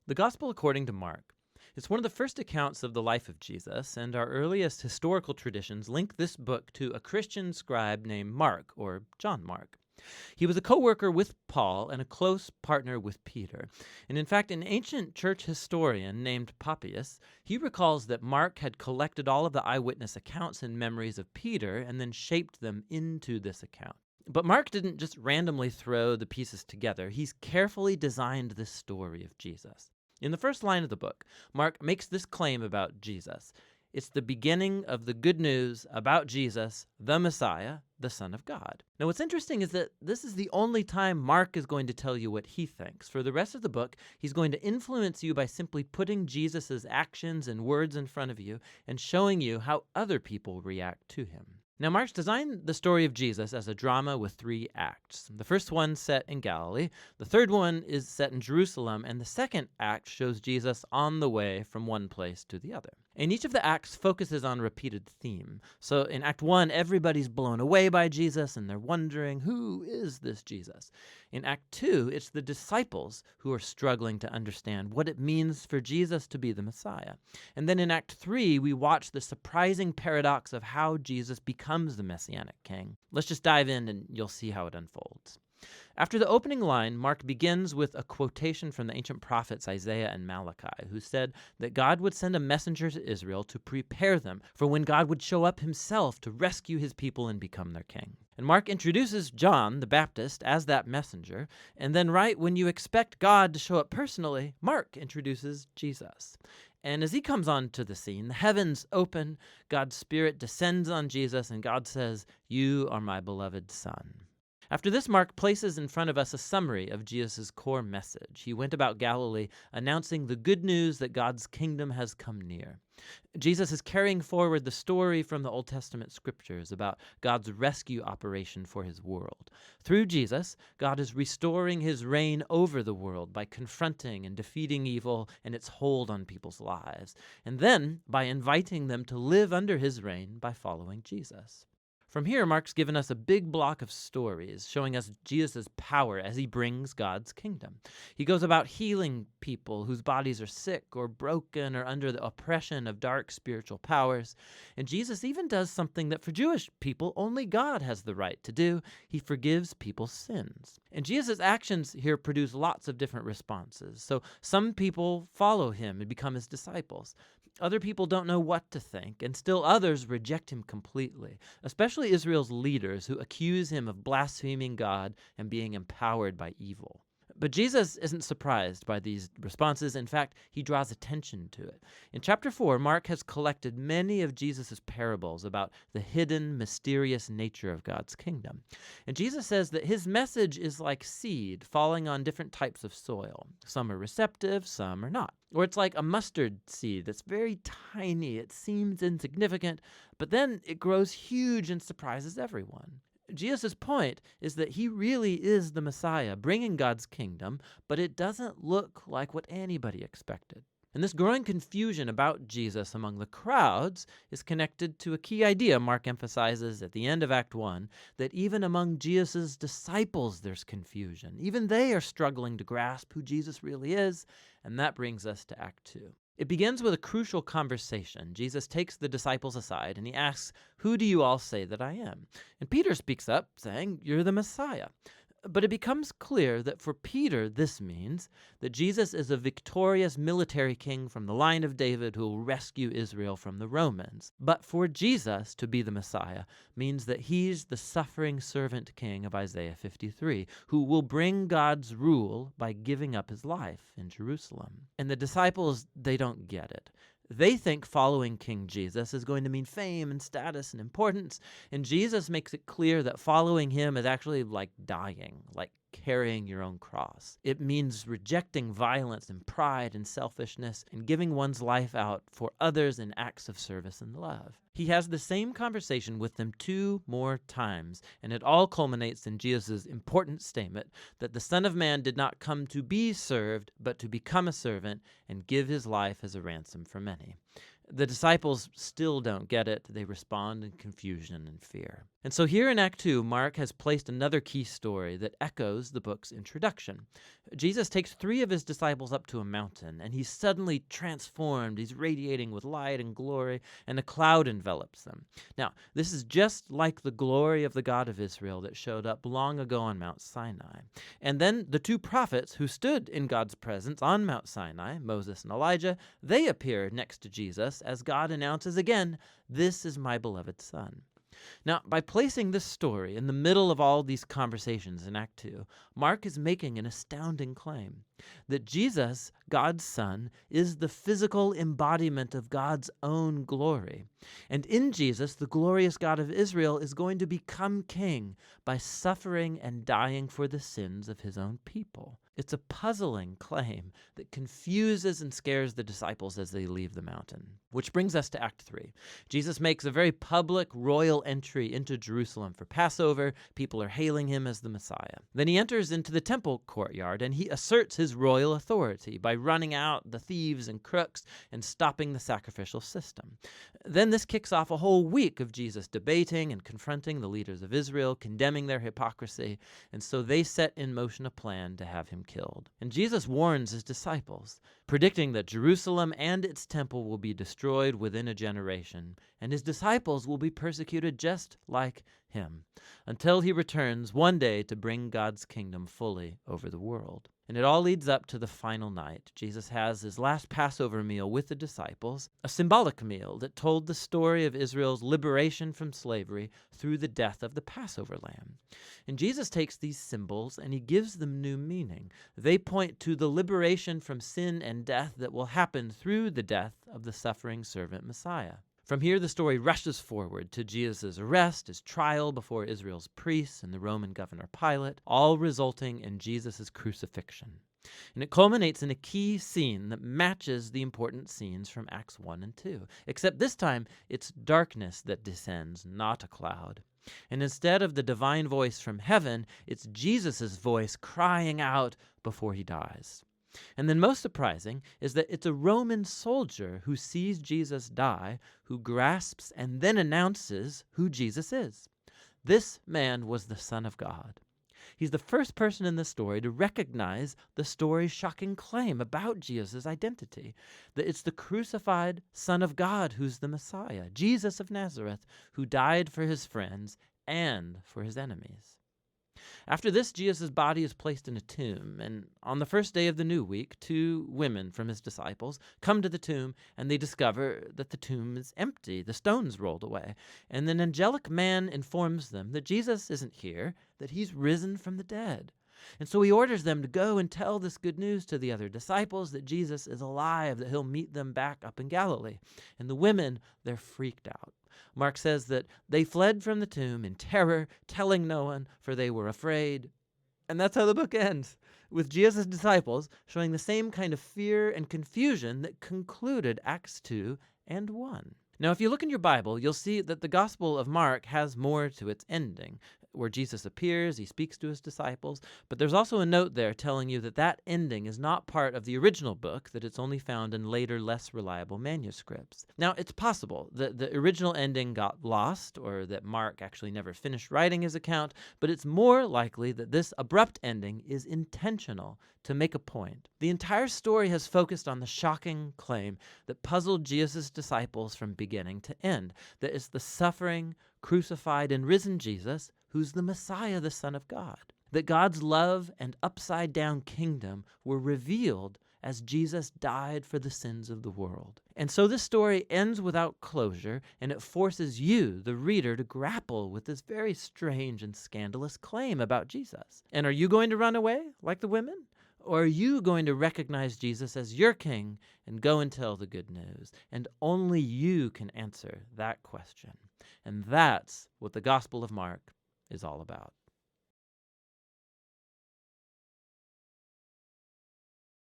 The Gospel according to Mark is one of the first accounts of the life of Jesus, and our earliest historical traditions link this book to a Christian scribe named Mark, or John Mark. He was a co-worker with Paul and a close partner with Peter. And in fact, an ancient church historian named Papias, he recalls that Mark had collected all of the eyewitness accounts and memories of Peter and then shaped them into this account. But Mark didn't just randomly throw the pieces together. He's carefully designed this story of Jesus. In the first line of the book, Mark makes this claim about Jesus. It's the beginning of the good news about Jesus, the Messiah, the Son of God. Now, what's interesting is that this is the only time Mark is going to tell you what he thinks. For the rest of the book, he's going to influence you by simply putting Jesus' actions and words in front of you and showing you how other people react to him. Now, Mark's designed the story of Jesus as a drama with 3 acts. The first one set in Galilee, the third one is set in Jerusalem, and the second act shows Jesus on the way from one place to the other. And each of the acts focuses on a repeated theme. So in Act 1, everybody's blown away by Jesus, and they're wondering, who is this Jesus? In Act 2, it's the disciples who are struggling to understand what it means for Jesus to be the Messiah. And then in Act 3, we watch the surprising paradox of how Jesus becomes the Messianic king. Let's just dive in and you'll see how it unfolds. After the opening line, Mark begins with a quotation from the ancient prophets Isaiah and Malachi, who said that God would send a messenger to Israel to prepare them for when God would show up himself to rescue his people and become their king. And Mark introduces John the Baptist as that messenger, and then right when you expect God to show up personally, Mark introduces Jesus. And as he comes onto the scene, the heavens open, God's Spirit descends on Jesus, and God says, "You are my beloved Son." After this, Mark places in front of us a summary of Jesus' core message. He went about Galilee announcing the good news that God's kingdom has come near. Jesus is carrying forward the story from the Old Testament scriptures about God's rescue operation for his world. Through Jesus, God is restoring his reign over the world by confronting and defeating evil and its hold on people's lives, and then by inviting them to live under his reign by following Jesus. From here, Mark's given us a big block of stories showing us Jesus' power as he brings God's kingdom. He goes about healing people whose bodies are sick or broken or under the oppression of dark spiritual powers. And Jesus even does something that for Jewish people only God has the right to do. He forgives people's sins. And Jesus' actions here produce lots of different responses. So some people follow him and become his disciples. Other people don't know what to think, and still others reject him completely, especially Israel's leaders who accuse him of blaspheming God and being empowered by evil. But Jesus isn't surprised by these responses. In fact, he draws attention to it. In chapter 4, Mark has collected many of Jesus' parables about the hidden, mysterious nature of God's kingdom. And Jesus says that his message is like seed falling on different types of soil. Some are receptive, some are not. Or it's like a mustard seed that's very tiny. It seems insignificant, but then it grows huge and surprises everyone. Jesus' point is that he really is the Messiah, bringing God's kingdom, but it doesn't look like what anybody expected. And this growing confusion about Jesus among the crowds is connected to a key idea Mark emphasizes at the end of Act 1, that even among Jesus' disciples there's confusion. Even they are struggling to grasp who Jesus really is, and that brings us to Act 2. It begins with a crucial conversation. Jesus takes the disciples aside and he asks, "Who do you all say that I am?" And Peter speaks up saying, "You're the Messiah." But it becomes clear that for Peter, this means that Jesus is a victorious military king from the line of David who will rescue Israel from the Romans. But for Jesus to be the Messiah means that he's the suffering servant king of Isaiah 53, who will bring God's rule by giving up his life in Jerusalem. And the disciples, they don't get it. They think following King Jesus is going to mean fame and status and importance, and Jesus makes it clear that following him is actually like dying, like carrying your own cross. It means rejecting violence and pride and selfishness and giving one's life out for others in acts of service and love. He has the same conversation with them 2 more times, and it all culminates in Jesus' important statement that the Son of Man did not come to be served, but to become a servant and give his life as a ransom for many. The disciples still don't get it. They respond in confusion and fear. And so here in Act 2, Mark has placed another key story that echoes the book's introduction. Jesus takes 3 of his disciples up to a mountain, and he's suddenly transformed. He's radiating with light and glory, and a cloud envelops them. Now, this is just like the glory of the God of Israel that showed up long ago on Mount Sinai. And then the 2 prophets who stood in God's presence on Mount Sinai, Moses and Elijah, they appear next to Jesus as God announces again, "This is my beloved Son." Now, by placing this story in the middle of all these conversations in Act 2, Mark is making an astounding claim that Jesus, God's Son, is the physical embodiment of God's own glory. And in Jesus, the glorious God of Israel is going to become king by suffering and dying for the sins of his own people. It's a puzzling claim that confuses and scares the disciples as they leave the mountain. Which brings us to Act 3. Jesus makes a very public royal entry into Jerusalem for Passover. People are hailing him as the Messiah. Then he enters into the temple courtyard and he asserts his royal authority by running out the thieves and crooks and stopping the sacrificial system. Then this kicks off a whole week of Jesus debating and confronting the leaders of Israel, condemning their hypocrisy, and so they set in motion a plan to have him killed. And Jesus warns his disciples, predicting that Jerusalem and its temple will be destroyed within a generation, and his disciples will be persecuted just like him, until he returns one day to bring God's kingdom fully over the world. And it all leads up to the final night. Jesus has his last Passover meal with the disciples, a symbolic meal that told the story of Israel's liberation from slavery through the death of the Passover lamb. And Jesus takes these symbols and he gives them new meaning. They point to the liberation from sin and death that will happen through the death of the suffering servant Messiah. From here, the story rushes forward to Jesus' arrest, his trial before Israel's priests and the Roman governor Pilate, all resulting in Jesus' crucifixion. And it culminates in a key scene that matches the important scenes from Acts 1 and 2, except this time it's darkness that descends, not a cloud. And instead of the divine voice from heaven, it's Jesus' voice crying out before he dies. And then most surprising is that it's a Roman soldier who sees Jesus die, who grasps and then announces who Jesus is. This man was the Son of God. He's the first person in the story to recognize the story's shocking claim about Jesus' identity, that it's the crucified Son of God who's the Messiah, Jesus of Nazareth, who died for his friends and for his enemies. After this, Jesus' body is placed in a tomb, and on the first day of the new week, 2 women from his disciples come to the tomb, and they discover that the tomb is empty, the stone's rolled away, and an angelic man informs them that Jesus isn't here, that he's risen from the dead. And so he orders them to go and tell this good news to the other disciples, that Jesus is alive, that he'll meet them back up in Galilee. And the women, they're freaked out. Mark says that they fled from the tomb in terror, telling no one, for they were afraid. And that's how the book ends, with Jesus' disciples showing the same kind of fear and confusion that concluded Acts 2 and 1. Now, if you look in your Bible, you'll see that the Gospel of Mark has more to its ending, where Jesus appears, he speaks to his disciples, but there's also a note there telling you that that ending is not part of the original book, that it's only found in later, less reliable manuscripts. Now, it's possible that the original ending got lost, or that Mark actually never finished writing his account, but it's more likely that this abrupt ending is intentional to make a point. The entire story has focused on the shocking claim that puzzled Jesus' disciples from beginning to end, that it's the suffering, crucified, and risen Jesus who's the Messiah, the Son of God. That God's love and upside-down kingdom were revealed as Jesus died for the sins of the world. And so this story ends without closure, and it forces you, the reader, to grapple with this very strange and scandalous claim about Jesus. And are you going to run away like the women? Or are you going to recognize Jesus as your king and go and tell the good news? And only you can answer that question. And that's what the Gospel of Mark is all about.